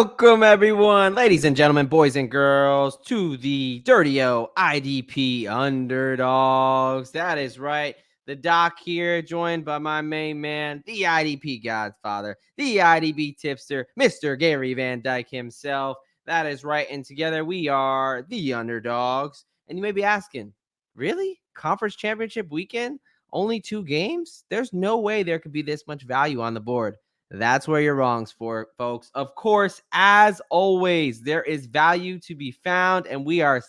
Welcome, everyone, ladies and gentlemen, boys and girls, to the Dirty-O IDP Underdogs. That is right. The doc here, joined by my main man, the IDP Godfather, the IDP tipster, Mr. Gary Van Dyke himself. That is right. And together we are the Underdogs. And you may be asking, really? Conference championship weekend? Only 2 games? There's no way there could be this much value on the board. That's where you're wrong, folks. Of course, as always, there is value to be found, and we are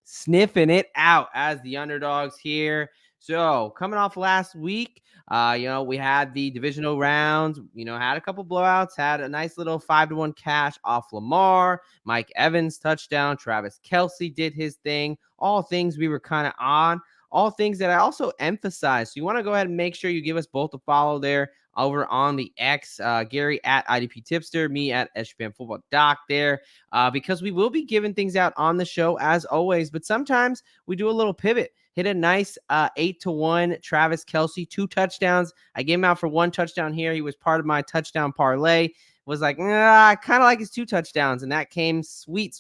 sniffing it out as the Underdogs here. So, coming off last week, we had the divisional rounds, had a couple blowouts, had a nice little 5-1 cash off Lamar, Mike Evans touchdown, Travis Kelce did his thing, all things we were kind of on, all things that I also emphasize. So you want to go ahead and make sure you give us both a follow there over on the X, Gary at IDP Tipster, me at SGPN Football Doc there, because we will be giving things out on the show as always, but sometimes we do a little pivot. Hit a nice 8-1 Travis Kelce, 2 touchdowns. I gave him out for 1 touchdown here. He was part of my touchdown parlay. Was like, I kind of like his 2 touchdowns, and that came sweet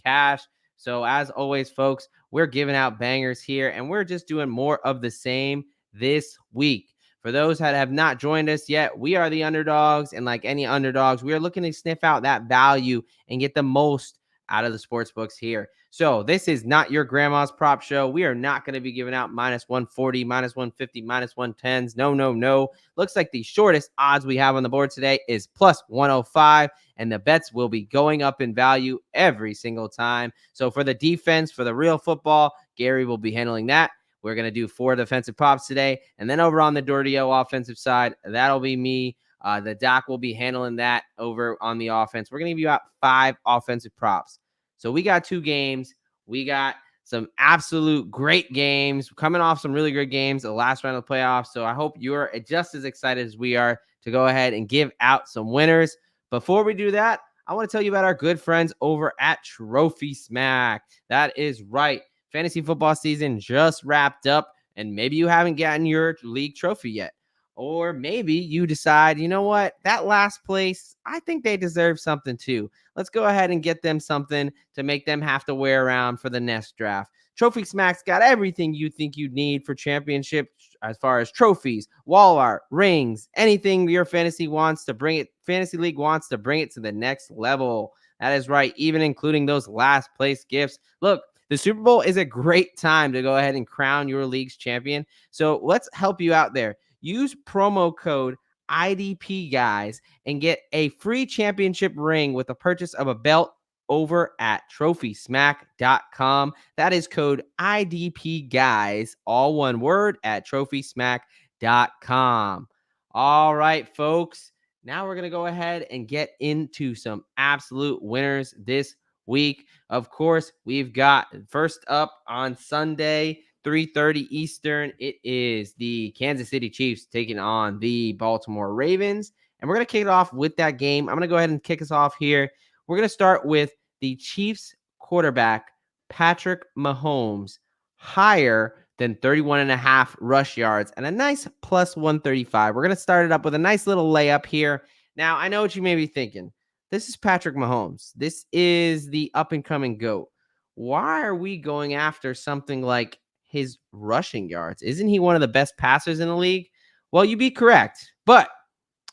cash. So as always, folks, we're giving out bangers here, and we're just doing more of the same this week. For those that have not joined us yet, we are the Underdogs, and like any Underdogs, we are looking to sniff out that value and get the most out of the sports books here. So this is not your grandma's prop show. We are not going to be giving out -140, -150, -110s. No. Looks like the shortest odds we have on the board today is +105, and the bets will be going up in value every single time. So for the defense, for the real football, Gary will be handling that. We're going to do 4 defensive props today. And then over on the Dirty-O offensive side, that'll be me. The doc will be handling that over on the offense. We're going to give you out 5 offensive props. So we got 2 games. We got some absolute great games, coming off some really good games, the last round of the playoffs. So I hope you're just as excited as we are to go ahead and give out some winners. Before we do that, I want to tell you about our good friends over at Trophy Smack. That is right. Fantasy football season just wrapped up, and maybe you haven't gotten your league trophy yet. Or maybe you decide, you know what, that last place, I think they deserve something too. Let's go ahead and get them something to make them have to wear around for the next draft. Trophy Smack's got everything you think you need for championship as far as trophies, wall art, rings, anything your fantasy league wants to bring it to the next level. That is right, even including those last place gifts. Look, the Super Bowl is a great time to go ahead and crown your league's champion. So let's help you out there. Use promo code IDP guys and get a free championship ring with the purchase of a belt over at trophysmack.com. That is code IDP guys, all one word, at trophysmack.com. All right, folks. Now we're going to go ahead and get into some absolute winners this week. Of course, we've got first up on Sunday, 3:30 Eastern. It is the Kansas City Chiefs taking on the Baltimore Ravens. And we're going to kick it off with that game. I'm going to go ahead and kick us off here. We're going to start with the Chiefs quarterback, Patrick Mahomes, higher than 31.5 rush yards and a nice +135. We're going to start it up with a nice little layup here. Now, I know what you may be thinking. This is Patrick Mahomes. This is the up-and-coming GOAT. Why are we going after something like his rushing yards? Isn't he one of the best passers in the league? Well, you'd be correct, but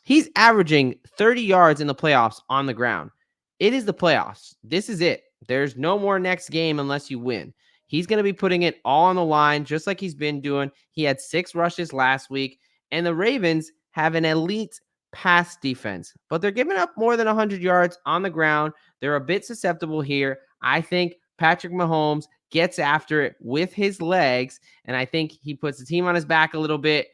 he's averaging 30 yards in the playoffs on the ground. It is the playoffs. This is it. There's no more next game unless you win. He's going to be putting it all on the line, just like he's been doing. He had 6 rushes last week, and the Ravens have an elite pass defense, but they're giving up more than 100 yards on the ground. They're a bit susceptible here. I think Patrick Mahomes gets after it with his legs, and I think he puts the team on his back a little bit.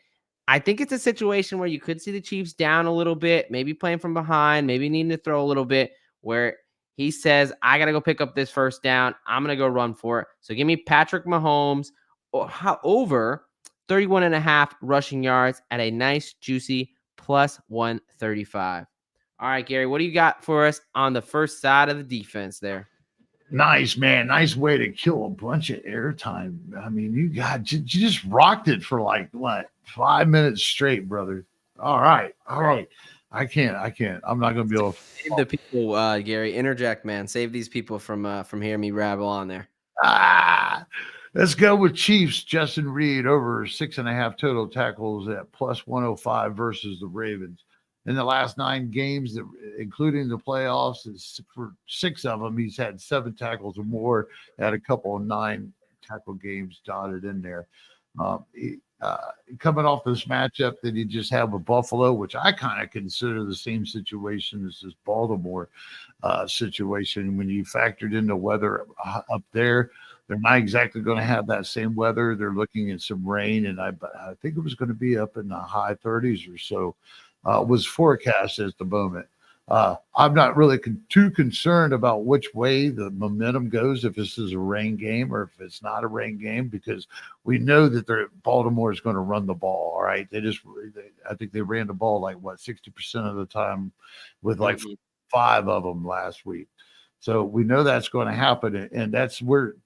I think it's a situation where you could see the Chiefs down a little bit, maybe playing from behind, maybe needing to throw a little bit, where he says, I got to go pick up this first down. I'm going to go run for it. So give me Patrick Mahomes over 31.5 rushing yards at a nice, juicy +135. All right, Gary, what do you got for us on the first side of the defense there? Nice, man. Nice way to kill a bunch of airtime. I mean, you just rocked it for like, what, 5 minutes straight, brother. All right. I can't. I'm not going to be able to. Save the people, Gary. Interject, man. Save these people from hearing me rabble on there. Ah, let's go with Chiefs. Justin Reid over 6.5 total tackles at plus 105 versus the Ravens. In the last 9 games, including the playoffs, for 6 of them, he's had 7 tackles or more. Had a couple of 9 tackle games dotted in there. Coming off this matchup that he just had with Buffalo, which I kind of consider the same situation as this Baltimore situation. When you factored in the weather up there, they're not exactly going to have that same weather. They're looking at some rain, and I think it was going to be up in the high 30s or so. Was forecast at the moment. I'm not really too concerned about which way the momentum goes, if this is a rain game or if it's not a rain game, because we know that Baltimore is going to run the ball. All right, I think they ran the ball like 60% of the time, with like 5 of them last week. So we know that's going to happen, and that's where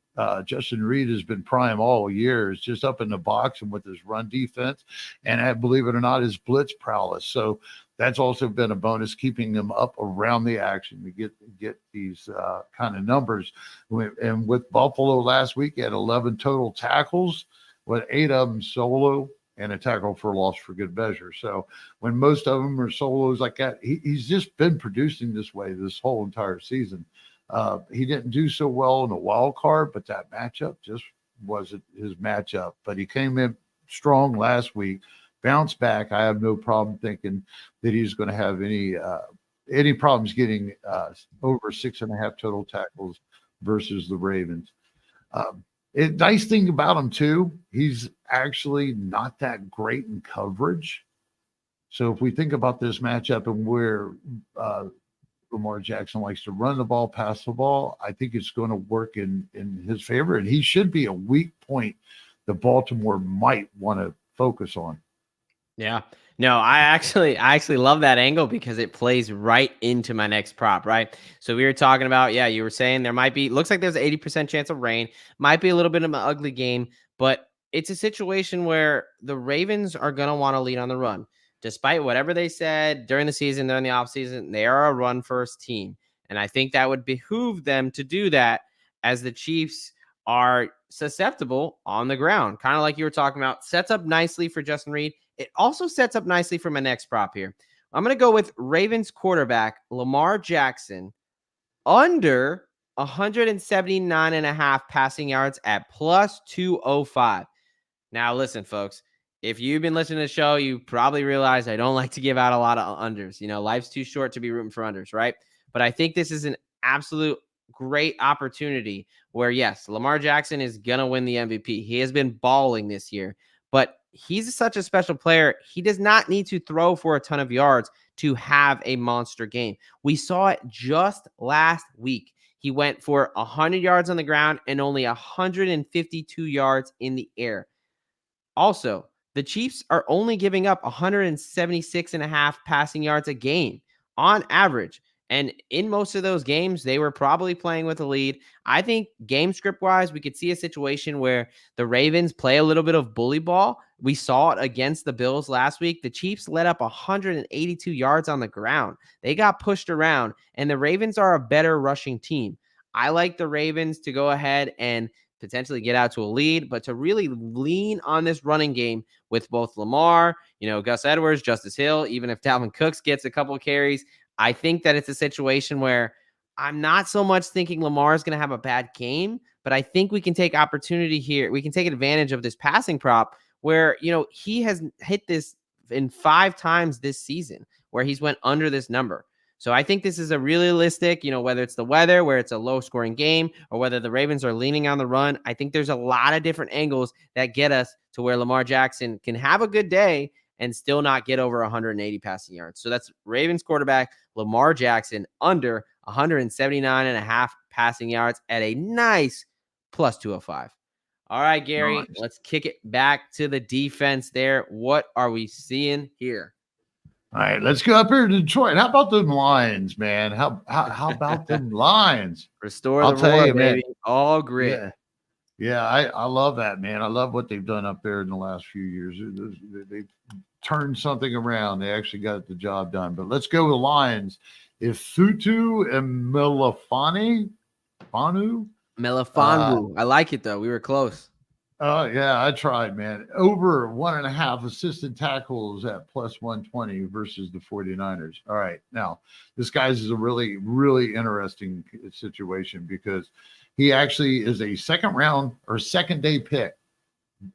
Justin Reid has been prime all year. Is just up in the box and with his run defense, and believe it or not, his blitz prowess. So that's also been a bonus, keeping them up around the action to get these kind of numbers. And with Buffalo last week, he had 11 total tackles, with 8 of them solo and a tackle for loss for good measure. So when most of them are solos like that, he's just been producing this way this whole entire season. He didn't do so well in the wild card, but that matchup just wasn't his matchup. But he came in strong last week, bounced back. I have no problem thinking that he's going to have any problems getting over 6.5 total tackles versus the Ravens. Nice thing about him too, he's actually not that great in coverage. So if we think about this matchup and where Lamar Jackson likes to run the ball, pass the ball, I think it's going to work in his favor, and he should be a weak point that Baltimore might want to focus on. Yeah. No, I actually love that angle because it plays right into my next prop, right? So we were talking about, you were saying looks like there's an 80% chance of rain, might be a little bit of an ugly game, but it's a situation where the Ravens are going to want to lead on the run. Despite whatever they said during the season, during the offseason, they are a run first team. And I think that would behoove them to do that, as the Chiefs are susceptible on the ground. Kind of like you were talking about, sets up nicely for Justin Reid. It also sets up nicely for my next prop here. I'm going to go with Ravens quarterback Lamar Jackson under 179.5 passing yards at plus 205. Now, listen, folks, if you've been listening to the show, you probably realize I don't like to give out a lot of unders. Life's too short to be rooting for unders, right? But I think this is an absolute great opportunity where, yes, Lamar Jackson is going to win the MVP. He has been balling this year, but he's such a special player. He does not need to throw for a ton of yards to have a monster game. We saw it just last week. He went for 100 yards on the ground and only 152 yards in the air. Also, the Chiefs are only giving up 176.5 passing yards a game on average. And in most of those games, they were probably playing with a lead. I think game script wise, we could see a situation where the Ravens play a little bit of bully ball. We saw it against the Bills last week. The Chiefs let up 182 yards on the ground. They got pushed around, and the Ravens are a better rushing team. I like the Ravens to go ahead and potentially get out to a lead, but to really lean on this running game with both Lamar, Gus Edwards, Justice Hill, even if Dalvin Cooks gets a couple of carries, I think that it's a situation where I'm not so much thinking Lamar is going to have a bad game, but I think we can take opportunity here. We can take advantage of this passing prop where, he has hit this in 5 times this season where he's went under this number. So I think this is a realistic, whether it's the weather, where it's a low scoring game, or whether the Ravens are leaning on the run. I think there's a lot of different angles that get us to where Lamar Jackson can have a good day and still not get over 180 passing yards. So that's Ravens quarterback Lamar Jackson under 179.5 passing yards at a nice plus 205. All right, Gary, Nice. Let's kick it back to the defense there. What are we seeing here? All right, let's go up here to Detroit. How about them Lions, man? How about them Lions? Restore the roar, baby. Man. All grit. Yeah, I love that, man. I love what they've done up there in the last few years. They've turned something around. They actually got the job done. But let's go with the Lions. Ifeatu and Fanu. Melifonwu. I like it though. We were close. Oh, yeah, I tried, man. Over 1.5 assisted tackles at plus 120 versus the 49ers. All right. Now, this guy's is a really, really interesting situation because he actually is a second round or second day pick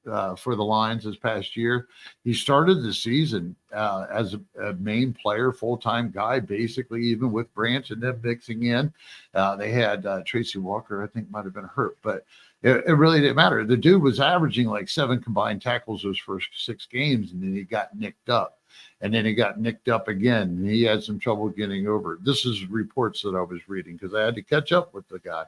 for the Lions this past year. He started the season as a main player, full-time guy, basically, even with Branch and them mixing in. They had Tracy Walker, I think, might have been hurt, but it really didn't matter. The dude was averaging like 7 combined tackles those first 6 games, and then he got nicked up. And then he got nicked up again, and he had some trouble getting over. This is reports that I was reading because I had to catch up with the guy.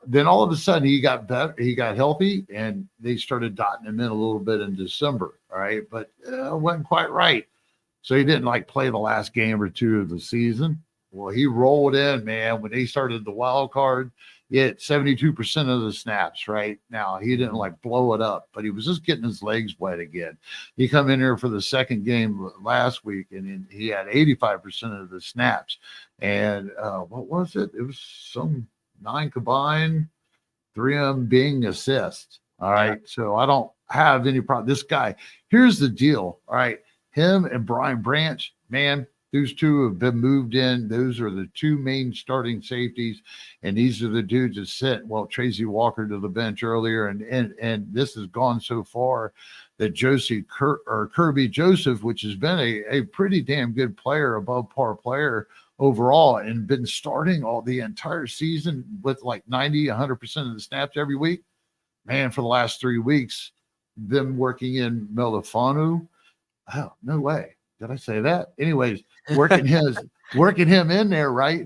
Then all of a sudden he got better, he got healthy, and they started dotting him in a little bit in December. All right, but it wasn't quite right. So he didn't like play the last game or 2 of the season. Well, he rolled in, man. When they started the wild card, he had 72% of the snaps. Right now, he didn't like blow it up, but he was just getting his legs wet again. He come in here for the second game last week, and he had 85% of the snaps. And what was it? It was some 9 combined, 3 of them being assists. All right. So I don't have any problem. This guy, here's the deal. All right. Him and Brian Branch, man, those two have been moved in. Those are the 2 main starting safeties. And these are the dudes that sent, well, Tracy Walker to the bench earlier. And this has gone so far that Kirby Joseph, which has been a pretty damn good player, above par player, overall, and been starting all the entire season with like 100% of the snaps every week. Man, for the last 3 weeks, them working in Melifonwu. Oh, no way. Did I say that? Anyways, working him in there, right?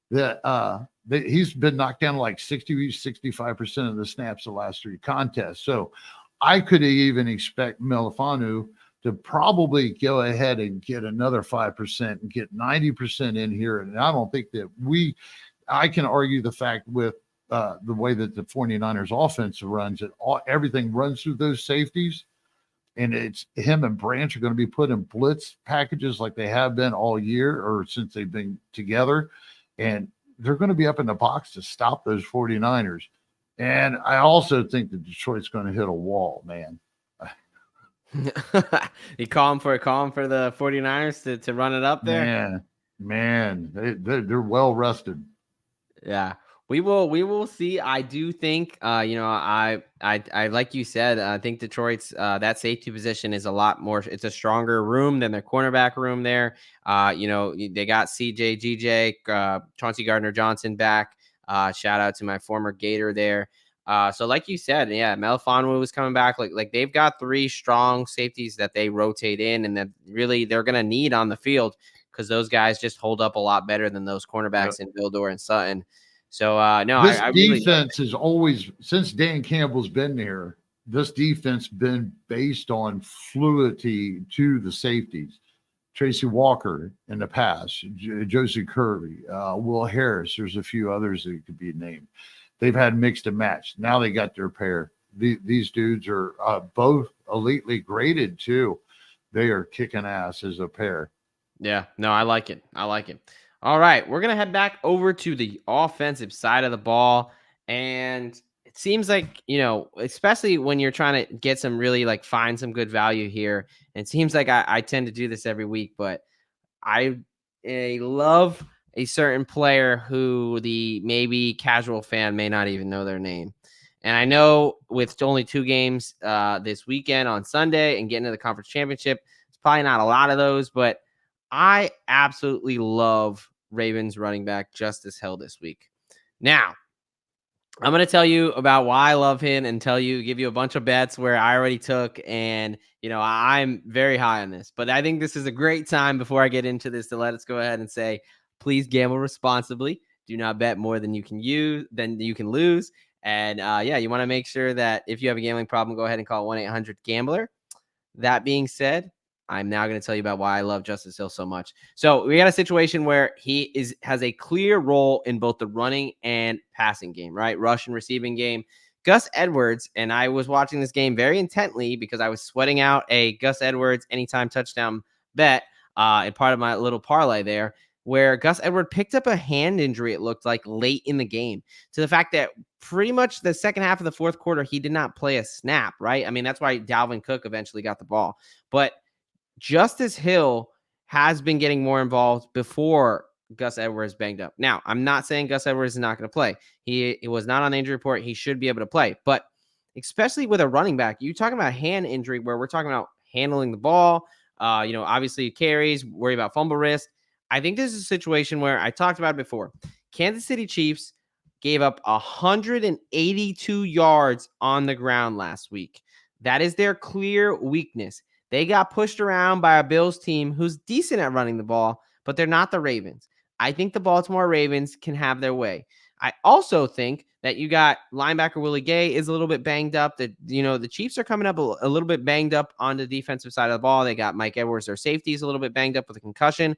That he's been knocked down like 65% of the snaps the last 3 contests. So I could even expect Melifonwu to probably go ahead and get another 5% and get 90% in here. And I don't think that I can argue the fact with the way that the 49ers offense runs, everything runs through those safeties. And it's him and Branch are going to be put in blitz packages like they have been all year or since they've been together. And they're going to be up in the box to stop those 49ers. And I also think that Detroit's going to hit a wall, man. You call him for the 49ers to run it up there? Man, they're well rested. Yeah. We will see. I do think I like you said, I think Detroit's that safety position is a lot more, it's a stronger room than their cornerback room there. They got CJ, GJ, Chauncey Gardner-Johnson back. Shout out to my former Gator there. So like you said, yeah, Melifonwu was coming back. Like they've got 3 strong safeties that they rotate in, and that really they're going to need on the field because those guys just hold up a lot better than those cornerbacks in Vildor and Sutton. So no, this I defense is always, since Dan Campbell's been there, this defense been based on fluidity to the safeties. Tracy Walker in the past, Josie Kirby, Will Harris. There's a few others that could be named. They've had mixed and matched. Now they got their pair. These dudes are both elitely graded too. They are kicking ass as a pair. Yeah, no, I like it. All right, we're going to head back over to the offensive side of the ball. And it seems like, especially when you're trying to get some really find some good value here. And it seems like I tend to do this every week, but I love a certain player who the maybe casual fan may not even know their name. And I know with only 2 games this weekend on Sunday and getting to the conference championship, it's probably not a lot of those, but I absolutely love Ravens running back Justice Hill this week. Now, I'm going to tell you about why I love him and give you a bunch of bets where I already took. And, I'm very high on this, but I think this is a great time before I get into this to let us go ahead and say, please gamble responsibly. Do not bet more than you can lose. And you want to make sure that if you have a gambling problem, go ahead and call 1-800-GAMBLER. That being said, I'm now going to tell you about why I love Justice Hill so much. So we got a situation where he has a clear role in both the running and passing game, right? Rush and receiving game. Gus Edwards, and I was watching this game very intently because I was sweating out a Gus Edwards anytime touchdown bet in part of my little parlay there, where Gus Edwards picked up a hand injury, it looked like, late in the game, to the fact that pretty much the second half of the fourth quarter, he did not play a snap, right? I mean, that's why Dalvin Cook eventually got the ball. But Justice Hill has been getting more involved before Gus Edwards banged up. Now, I'm not saying Gus Edwards is not going to play. He was not on the injury report. He should be able to play. But especially with a running back, you're talking about hand injury where we're talking about handling the ball, obviously carries, worry about fumble risk. I think this is a situation where I talked about it before. Kansas City Chiefs gave up 182 yards on the ground last week. That is their clear weakness. They got pushed around by a Bills team who's decent at running the ball, but they're not the Ravens. I think the Baltimore Ravens can have their way. I also think that you got linebacker Willie Gay is a little bit banged up. The Chiefs are coming up a little bit banged up on the defensive side of the ball. They got Mike Edwards, their safety, is a little bit banged up with a concussion.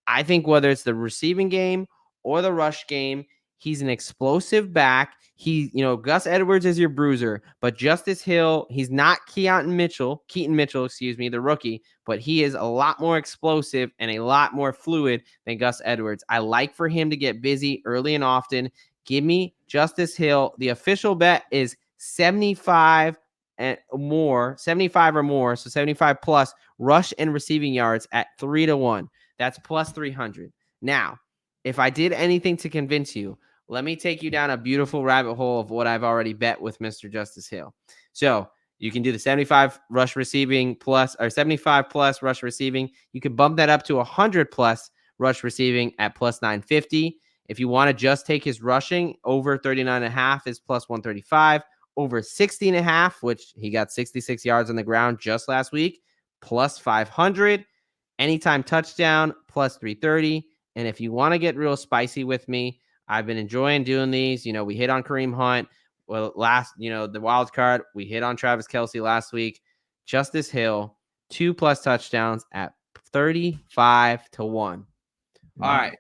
I think whether it's the receiving game or the rush game, he's an explosive back. Gus Edwards is your bruiser, but Justice Hill, he's not Keaton Mitchell, the rookie, but he is a lot more explosive and a lot more fluid than Gus Edwards. I like for him to get busy early and often. Give me Justice Hill. The official bet is 75 or more, so 75 plus rush and receiving yards at 3-1. That's plus 300. Now, if I did anything to convince you, let me take you down a beautiful rabbit hole of what I've already bet with Mr. Justice Hill. So you can do the 75 rush receiving plus, or 75 plus rush receiving. You can bump that up to 100 plus rush receiving at plus 950. If you want to just take his rushing, over 39.5 is plus 135. Over 60.5, which he got 66 yards on the ground just last week, plus 500. Anytime touchdown, plus 330. And if you want to get real spicy with me, I've been enjoying doing these. We hit on Kareem Hunt. Well, the wild card, we hit on Travis Kelce last week. Justice Hill, 2+ touchdowns at 35-1. All right.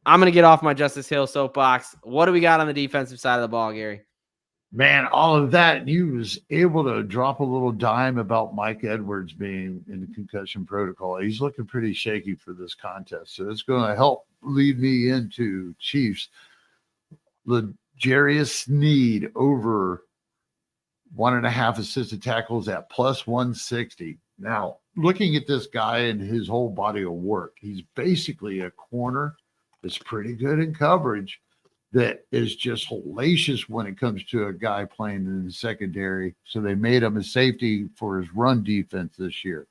I'm going to get off my Justice Hill soapbox. What do we got on the defensive side of the ball, Gary? Man, all of that, you was able to drop a little dime about Mike Edwards being in the concussion protocol. He's looking pretty shaky for this contest. So it's going to help lead me into Chiefs. Sneed over 1.5 assisted tackles at plus 160. Now, looking at this guy and his whole body of work, he's basically a corner that's pretty good in coverage, that is just hellacious when it comes to a guy playing in the secondary. So they made him a safety for his run defense this year.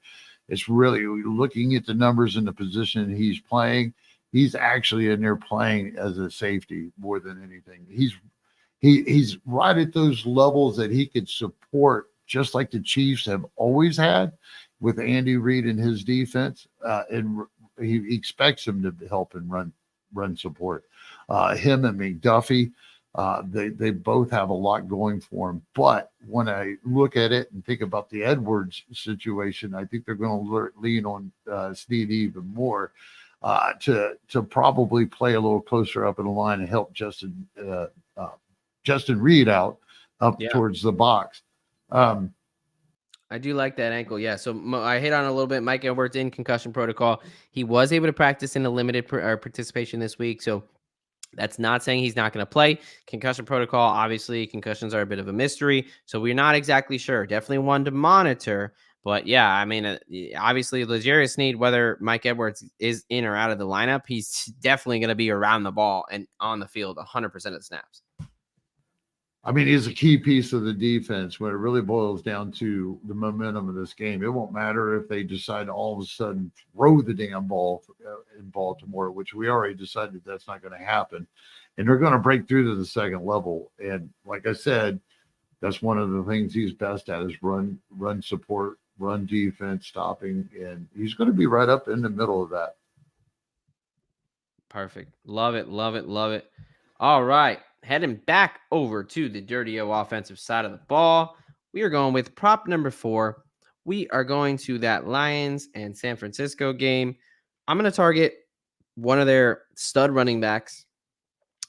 It's really, looking at the numbers in the position he's playing, he's actually in there playing as a safety more than anything. He's right at those levels that he could support, just like the Chiefs have always had with Andy Reid and his defense. And he expects him to help and run support. Him and McDuffie, they both have a lot going for them. But when I look at it and think about the Edwards situation, I think they're going to lean on Sneed even more to probably play a little closer up in the line and help Justin Reid out up towards the box. I do like that ankle. Yeah. So I hit on a little bit. Mike Edwards in concussion protocol. He was able to practice in a limited participation this week. So that's not saying he's not going to play. Concussion protocol, obviously, concussions are a bit of a mystery. So we're not exactly sure. Definitely one to monitor. But yeah, I mean, obviously, Sneed, whether Mike Edwards is in or out of the lineup, he's definitely going to be around the ball and on the field 100% of the snaps. I mean, he's a key piece of the defense when it really boils down to the momentum of this game. It won't matter if they decide to all of a sudden throw the damn ball in Baltimore, which we already decided that's not going to happen. And they're going to break through to the second level. And like I said, that's one of the things he's best at is run support, run defense, stopping. And he's going to be right up in the middle of that. Perfect. Love it, love it, love it. All right. Heading back over to the Dirty O offensive side of the ball, we are going with prop number 4. We are going to that Lions and San Francisco game. I'm going to target one of their stud running backs,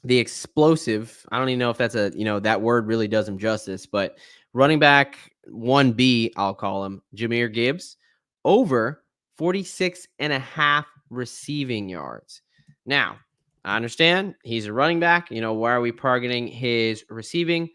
the explosive, I don't even know if that's that word really does him justice, but running back 1B, I'll call him, Jahmyr Gibbs, over 46 and a half receiving yards. Now, I understand he's a running back. Why are we targeting his receiving?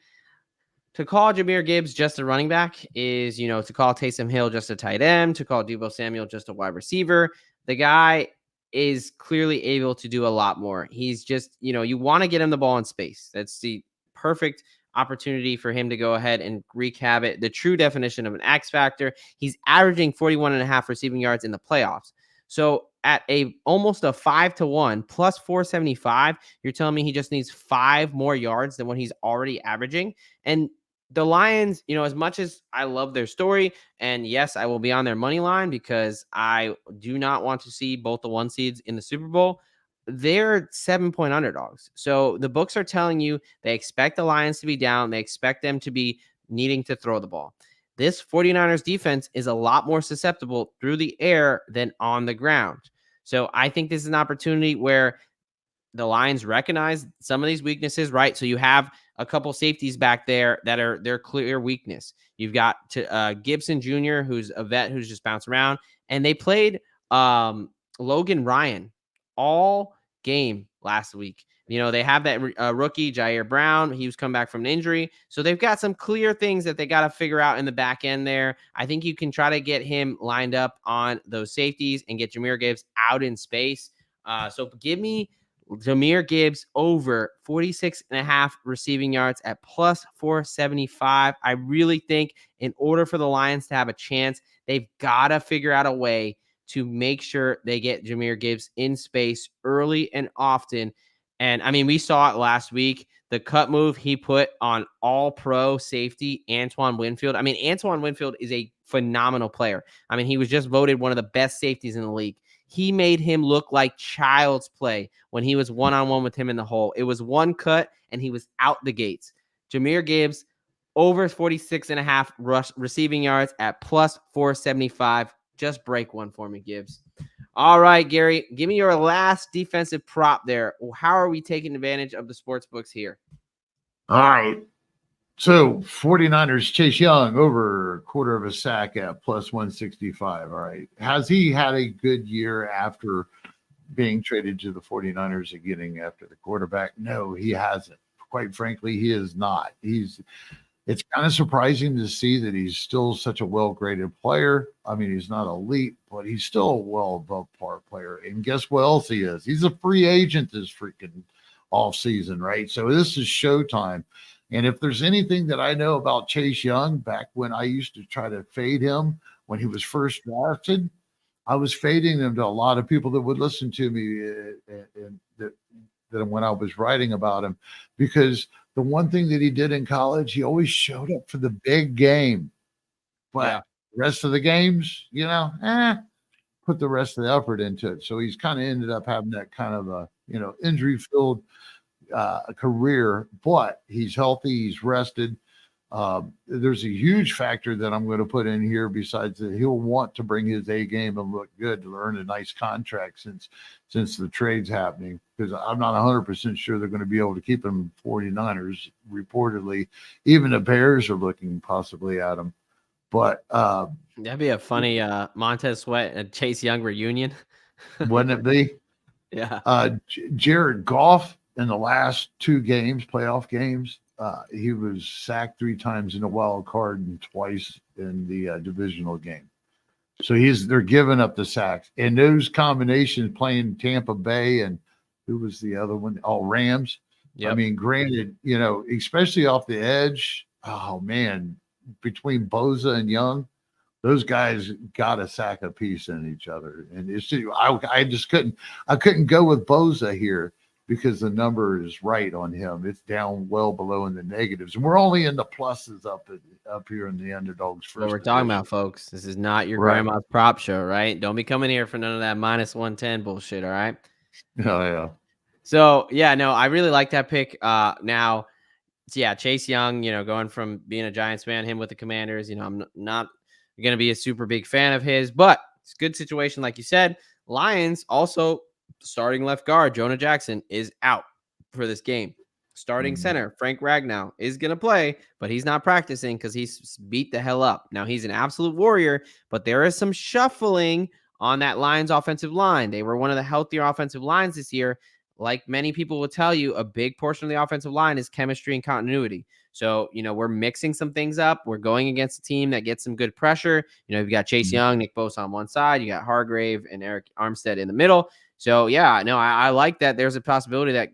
To call Jahmyr Gibbs just a running back is, to call Taysom Hill just a tight end, to call Deebo Samuel just a wide receiver. The guy is clearly able to do a lot more. He's just, you want to get him the ball in space. That's the perfect opportunity for him to go ahead and wreak havoc. The true definition of an X factor. He's averaging 41 and a half receiving yards in the playoffs. So at almost a 5-1 plus 475, you're telling me he just needs 5 more yards than what he's already averaging. And the Lions, as much as I love their story, and yes, I will be on their money line because I do not want to see both the 1 seeds in the Super Bowl. They're 7-point underdogs. So the books are telling you they expect the Lions to be down. They expect them to be needing to throw the ball. This 49ers defense is a lot more susceptible through the air than on the ground. So I think this is an opportunity where the Lions recognize some of these weaknesses, right? So you have a couple safeties back there that are their clear weakness. You've got Gibson Jr., who's a vet who's just bounced around, and they played Logan Ryan all game last week. They have that rookie, Jahmyr Brown. He was come back from an injury. So they've got some clear things that they got to figure out in the back end there. I think you can try to get him lined up on those safeties and get Jahmyr Gibbs out in space. So give me Jahmyr Gibbs over 46 and a half receiving yards at plus 475. I really think in order for the Lions to have a chance, they've got to figure out a way to make sure they get Jahmyr Gibbs in space early and often. And I mean, we saw it last week, the cut move he put on all-pro safety Antoine Winfield. I mean, Antoine Winfield is a phenomenal player. I mean, he was just voted one of the best safeties in the league. He made him look like child's play when he was one-on-one with him in the hole. It was one cut, and he was out the gates. Jahmyr Gibbs, over 46 and a half receiving yards at plus 475. Just break one for me, Gibbs. All right, Gary, give me your last defensive prop there. How are we taking advantage of the sports books here? All right. So 49ers Chase Young over a quarter of a sack at plus 165. All right. Has he had a good year after being traded to the 49ers and getting after the quarterback? No, he hasn't. Quite frankly, he is not. It's kind of surprising to see that he's still such a well-graded player. I mean, he's not elite, but he's still a well above par player. And guess what else he is? He's a free agent this freaking off season, right? So this is showtime. And if there's anything that I know about Chase Young, back when I used to try to fade him when he was first drafted, I was fading him to a lot of people that would listen to me and that when I was writing about him, because the one thing that he did in college, he always showed up for the big game. But the rest of the games, put the rest of the effort into it. So he's kind of ended up having that kind of a, injury-filled career, but he's healthy, he's rested. There's a huge factor that I'm going to put in here besides that he'll want to bring his A game and look good to earn a nice contract since the trade's happening, because I'm not 100% sure they're going to be able to keep him 49ers. Reportedly, even the Bears are looking possibly at him. But that'd be a funny Montez Sweat and Chase Young reunion. Wouldn't it be? Yeah. Jared Goff in the last 2 games, playoff games, he was sacked 3 times in the wild card and twice in the divisional game. So they're giving up the sacks. And those combinations playing Tampa Bay and who was the other one? Oh, Rams. Yep. I mean, granted, especially off the edge, oh man, between Bosa and Young, those guys got a sack a piece in each other. And it's I couldn't go with Bosa here because the number is right on him. It's down well below in the negatives. And we're only in the pluses up here in the underdogs. What we're talking about, folks. This is not your grandma's prop show, right? Don't be coming here for none of that minus 110 bullshit, all right? Oh, yeah. So, yeah, no, I really like that pick. Now, Chase Young, going from being a Giants fan, him with the Commanders, I'm not going to be a super big fan of his, but it's a good situation, like you said. Lions also starting left guard, Jonah Jackson, is out. for this game. Starting Mm. center, Frank Ragnow, is going to play, but he's not practicing because he's beat the hell up. Now, he's an absolute warrior, but there is some shuffling on that Lions offensive line. They were one of the healthier offensive lines this year. Like many people will tell you, a big portion of the offensive line is chemistry and continuity. So, we're mixing some things up. We're going against a team that gets some good pressure. You've got Chase Young, Nick Bosa on one side. You got Hargrave and Eric Armstead in the middle. So, yeah, no, I like that. There's a possibility that,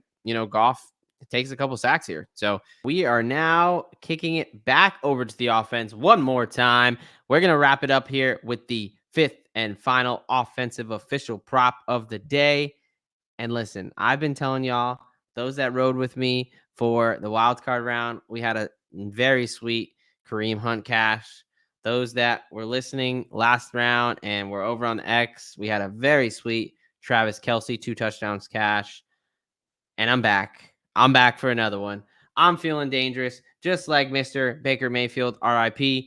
Goff takes a couple sacks here. So we are now kicking it back over to the offense one more time. We're going to wrap it up here with the fifth and final offensive official prop of the day. And listen, I've been telling y'all, those that rode with me for the wild card round, we had a very sweet Kareem Hunt cash. Those that were listening last round and were over on X, we had a very sweet Travis Kelce 2 touchdowns cash. And I'm back. I'm back for another one. I'm feeling dangerous, just like Mr. Baker Mayfield, RIP.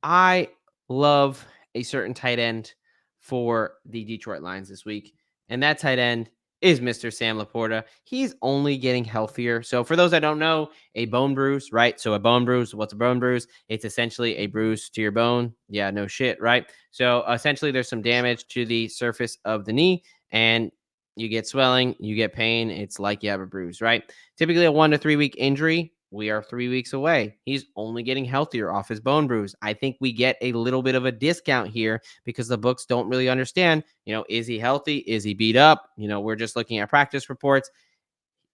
I love a certain tight end for the Detroit Lions this week, and that tight end is Mr. Sam LaPorta. He's only getting healthier. So for those that don't know, a bone bruise, right? So a bone bruise, what's a bone bruise? It's essentially a bruise to your bone. Yeah, no shit, right? So essentially there's some damage to the surface of the knee, and you get swelling, you get pain. It's like you have a bruise, right? Typically a 1 to 3 week injury. We are 3 weeks away. He's only getting healthier off his bone bruise. I think we get a little bit of a discount here because the books don't really understand, is he healthy? Is he beat up? We're just looking at practice reports.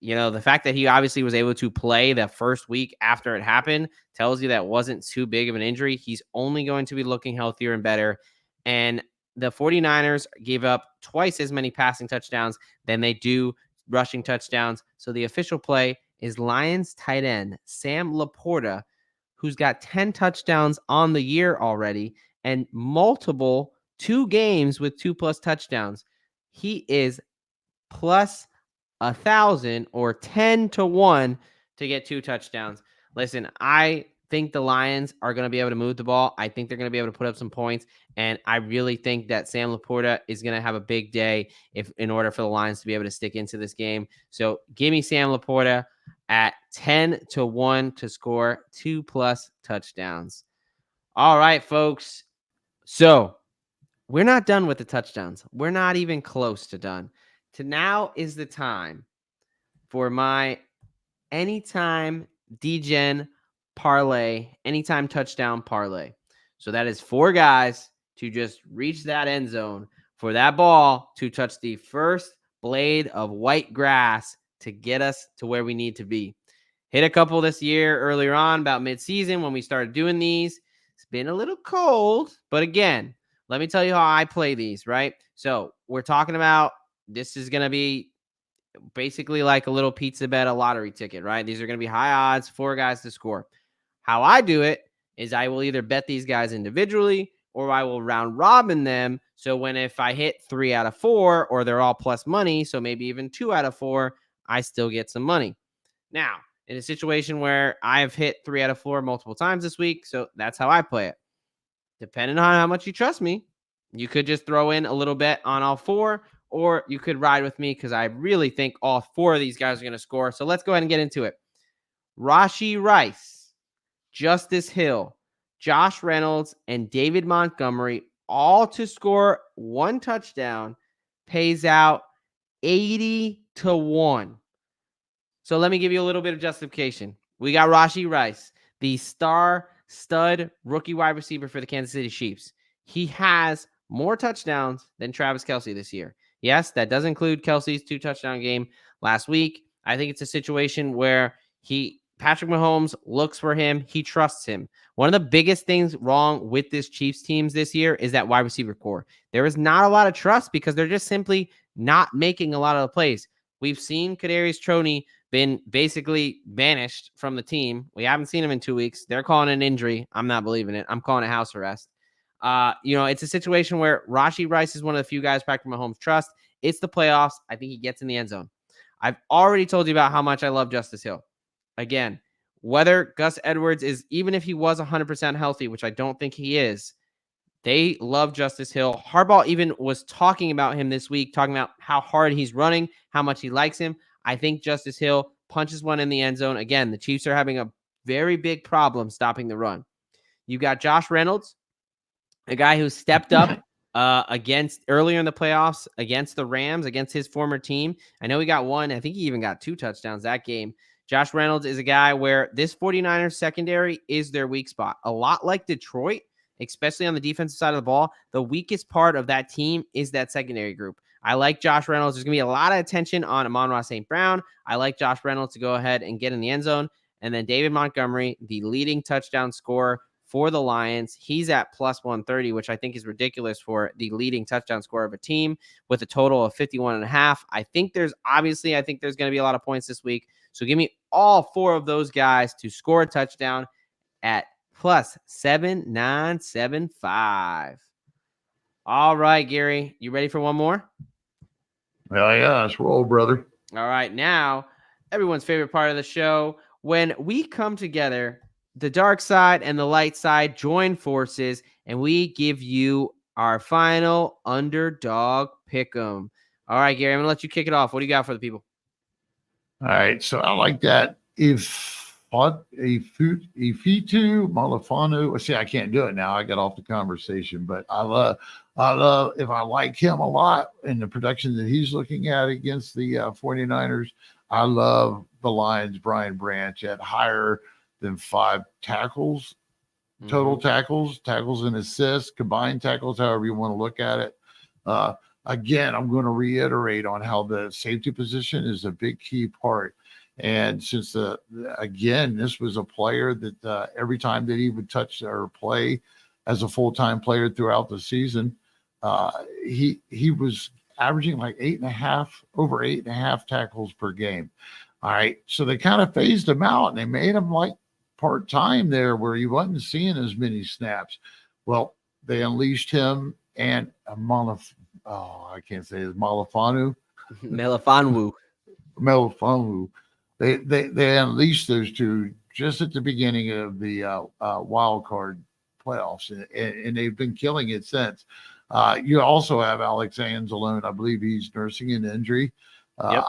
The fact that he obviously was able to play the first week after it happened tells you that wasn't too big of an injury. He's only going to be looking healthier and better. And the 49ers gave up twice as many passing touchdowns than they do rushing touchdowns. So the official play is Lions tight end Sam LaPorta, who's got 10 touchdowns on the year already and multiple 2 games with 2+ touchdowns. He is plus 1,000 or 10 to 1 to get 2 touchdowns. Listen, I think the Lions are going to be able to move the ball. I think they're going to be able to put up some points. And I really think that Sam LaPorta is going to have a big day in order for the Lions to be able to stick into this game. So give me Sam LaPorta at 10 to 1 to score 2+ touchdowns. All right, folks. So we're not done with the touchdowns. We're not even close to done. Now is the time for my anytime DGen parlay, anytime touchdown parlay. So that is 4 guys to just reach that end zone for that ball to touch the first blade of white grass to get us to where we need to be. Hit a couple this year earlier on, about mid-season when we started doing these. It's been a little cold, but again, let me tell you how I play these, right? So we're talking about this is going to be basically like a little pizza bet, a lottery ticket, right? These are going to be high odds, 4 guys to score. How I do it is I will either bet these guys individually or I will round robin them. So if I hit 3 out of 4 or they're all plus money, so maybe even 2 out of 4, I still get some money. Now, in a situation where I've hit 3 out of 4 multiple times this week, so that's how I play it. Depending on how much you trust me, you could just throw in a little bet on all 4, or you could ride with me because I really think all 4 of these guys are going to score. So let's go ahead and get into it. Rashee Rice, Justice Hill, Josh Reynolds, and David Montgomery, all to score 1 touchdown, pays out 80 to 1. So let me give you a little bit of justification. We got Rashee Rice, the stud rookie wide receiver for the Kansas City Chiefs. He has more touchdowns than Travis Kelce this year. Yes, that does include Kelce's 2 touchdown game last week. I think it's a situation where Patrick Mahomes looks for him. He trusts him. One of the biggest things wrong with this Chiefs teams this year is that wide receiver core. There is not a lot of trust because they're just simply not making a lot of the plays. We've seen Kadarius Toney been basically banished from the team. We haven't seen him in 2 weeks. They're calling it an injury. I'm not believing it. I'm calling it house arrest. It's a situation where Rashee Rice is one of the few guys Patrick Mahomes trusts. It's the playoffs. I think he gets in the end zone. I've already told you about how much I love Justice Hill. Again, whether Gus Edwards is, even if he was 100% healthy, which I don't think he is, they love Justice Hill. Harbaugh even was talking about him this week, talking about how hard he's running, how much he likes him. I think Justice Hill punches one in the end zone. Again, the Chiefs are having a very big problem stopping the run. You got Josh Reynolds, a guy who stepped up against earlier in the playoffs against the Rams, against his former team. I know he got one. I think he even got 2 touchdowns that game. Josh Reynolds is a guy where this 49ers secondary is their weak spot. A lot like Detroit, especially on the defensive side of the ball, the weakest part of that team is that secondary group. I like Josh Reynolds. There's going to be a lot of attention on Amon-Ra St. Brown. I like Josh Reynolds to go ahead and get in the end zone. And then David Montgomery, the leading touchdown scorer for the Lions. He's at plus 130, which I think is ridiculous for the leading touchdown scorer of a team with a total of 51.5. I think there's going to be a lot of points this week. So give me all 4 of those guys to score a touchdown at plus 7,975. All right, Gary, you ready for one more? Well, yeah, let's roll, brother. All right, now everyone's favorite part of the show, when we come together, the dark side and the light side join forces, and we give you our final underdog pick'em. All right, Gary, I'm gonna let you kick it off. What do you got for the people? All right, so I like that. Ifeatu, Melifonwu. See, I can't do it now. I got off the conversation, but I love if I like him a lot in the production that he's looking at against the 49ers. I love the Lions, Brian Branch at higher than 5 tackles, total tackles and assists, combined tackles, however you want to look at it. Again, I'm going to reiterate on how the safety position is a big key part. And since, again, this was a player that every time that he would touch or play as a full-time player throughout the season, he was averaging like over 8.5 tackles per game. All right. So they kind of phased him out and they made him like part-time there where he wasn't seeing as many snaps. Well, they unleashed him and I can't say his Melifonwu. They unleashed those 2 just at the beginning of the wild card playoffs, and they've been killing it since. You also have Alex Anzalone. I believe he's nursing an injury. Yep.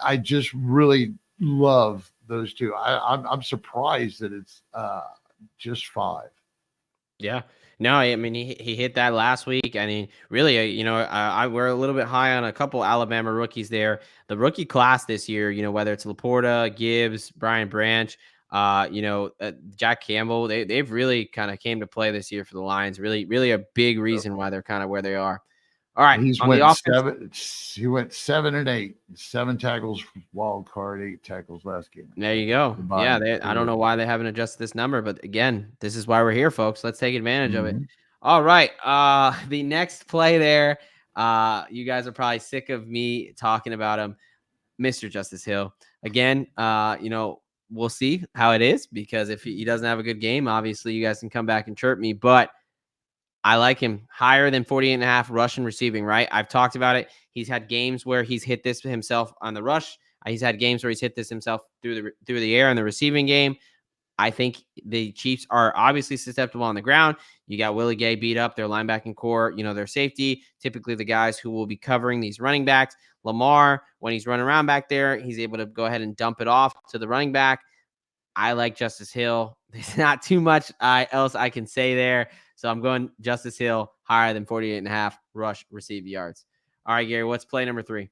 I just really love those 2. I'm surprised that it's just 5. Yeah. No, I mean, he hit that last week. I mean, really, we're a little bit high on a couple Alabama rookies there. The rookie class this year, whether it's LaPorta, Gibbs, Brian Branch, Jack Campbell, they've really kind of came to play this year for the Lions. Really, really a big reason why they're kind of where they are. All right. He went 7 and 8, 7 tackles, wild card, 8 tackles last game. There you go. Yeah, I don't know why they haven't adjusted this number, but again, this is why we're here, folks. Let's take advantage of it. All right. The next play there, you guys are probably sick of me talking about him, Mr. Justice Hill. Again, we'll see how it is, because if he doesn't have a good game, obviously you guys can come back and chirp me, but I like him higher than 48.5 rushing receiving, right? I've talked about it. He's had games where he's hit this himself on the rush. He's had games where he's hit this himself through the air in the receiving game. I think the Chiefs are obviously susceptible on the ground. You got Willie Gay beat up, their linebacking core, their safety, typically the guys who will be covering these running backs. Lamar, when he's running around back there, he's able to go ahead and dump it off to the running back. I like Justice Hill. There's not too much else I can say there. So I'm going Justice Hill higher than 48.5 rush receive yards. All right, Gary, what's play number 3?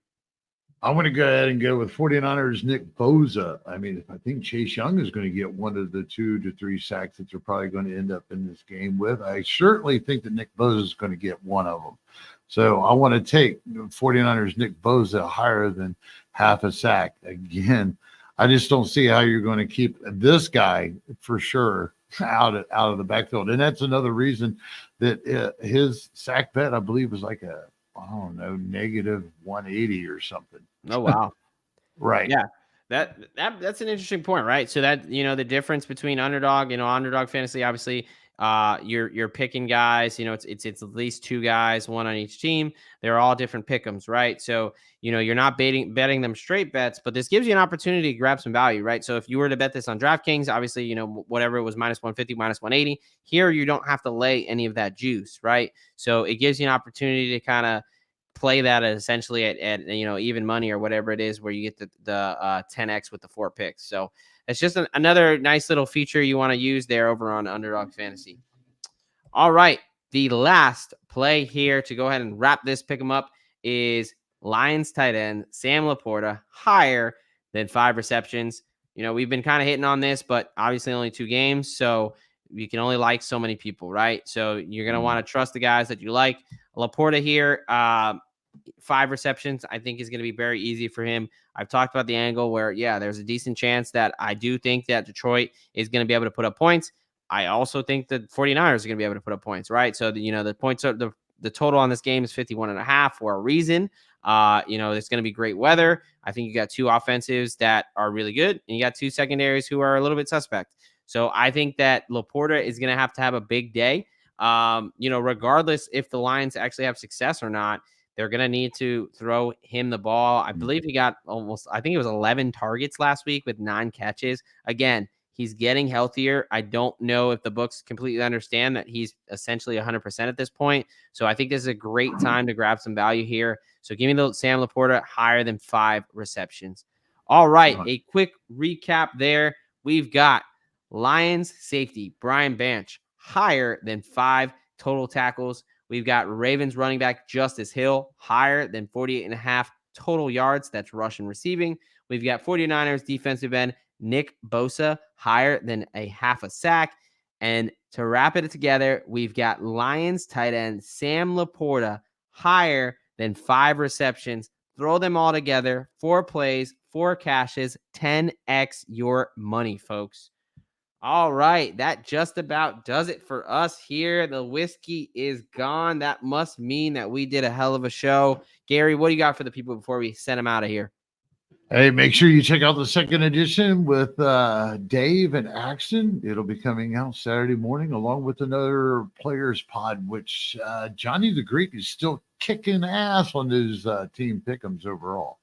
I'm going to go ahead and go with 49ers Nick Bosa. I mean, I think Chase Young is going to get one of the 2 to 3 sacks that they're probably going to end up in this game with. I certainly think that Nick Bosa is going to get one of them. So I want to take 49ers Nick Bosa higher than half a sack. Again, I just don't see how you're going to keep this guy for sure out of the backfield. And that's another reason that his sack bet, I believe, was like negative 180 or something. Oh, wow. Right. Yeah. That's an interesting point, right? So that, the difference between underdog, underdog fantasy, obviously, you're picking guys, it's at least 2 guys, 1 on each team. They're all different pick'ems, right? So, you're not betting them straight bets, but this gives you an opportunity to grab some value, right? So if you were to bet this on DraftKings, obviously, whatever it was, minus 150, minus 180, here you don't have to lay any of that juice, right? So it gives you an opportunity to kind of play that essentially at even money or whatever it is, where you get the 10x with the 4 picks. So it's just another nice little feature you want to use there over on Underdog Fantasy. All right, the last play here to go ahead and wrap this pick 'em up is Lions tight end Sam LaPorta, higher than 5 receptions. We've been kind of hitting on this, but obviously only 2 games, so you can only like so many people, right? So you're going to want to trust the guys that you like. LaPorta here, 5 receptions, I think is going to be very easy for him. I've talked about the angle where, there's a decent chance that I do think that Detroit is going to be able to put up points. I also think the 49ers are going to be able to put up points, right? So, the points are the total on this game is 51.5 for a reason. It's going to be great weather. I think you got 2 offensives that are really good, and you got 2 secondaries who are a little bit suspect. So I think that LaPorta is going to have a big day. Regardless if the Lions actually have success or not, they're going to need to throw him the ball. I believe he got I think it was 11 targets last week with 9 catches. Again, he's getting healthier. I don't know if the books completely understand that he's essentially 100% at this point. So I think this is a great time to grab some value here. So give me the Sam LaPorta higher than 5 receptions. All right, a quick recap there. We've got Lions safety Brian Banch higher than 5 total tackles. We've got Ravens running back Justice Hill higher than 48.5 total yards. That's rush and receiving. We've got 49ers defensive end Nick Bosa higher than a half a sack. And to wrap it together, we've got Lions tight end Sam LaPorta higher than 5 receptions. Throw them all together, 4 plays, 4 cashes, 10x your money, folks. All right, that just about does it for us here. The whiskey is gone. That must mean that we did a hell of a show. Gary, what do you got for the people before we send them out of here? Hey, make sure you check out the second edition with Dave and Axton. It'll be coming out Saturday morning along with another Players Pod, which Johnny the Greek is still kicking ass on his team pick'ems overall.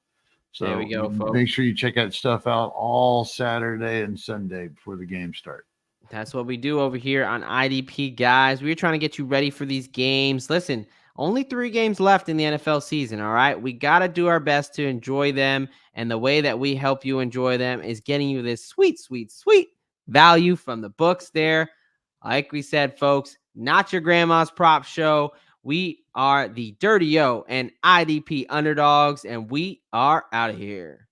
So there we go, folks. Make sure you check that stuff out all Saturday and Sunday before the game start. That's what we do over here on IDP, guys. We're trying to get you ready for these games. Listen, only 3 games left in the NFL season, all right? We got to do our best to enjoy them, and the way that we help you enjoy them is getting you this sweet, sweet, sweet value from the books there. Like we said, folks, not your grandma's prop show. We are the Dirty O and IDP underdogs, and we are out of here.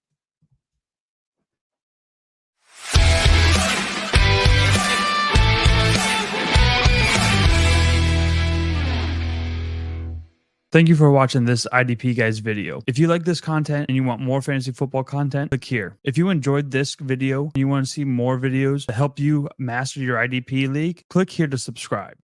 Thank you for watching this IDP Guys video. If you like this content and you want more fantasy football content, click here. If you enjoyed this video and you want to see more videos to help you master your IDP league, click here to subscribe.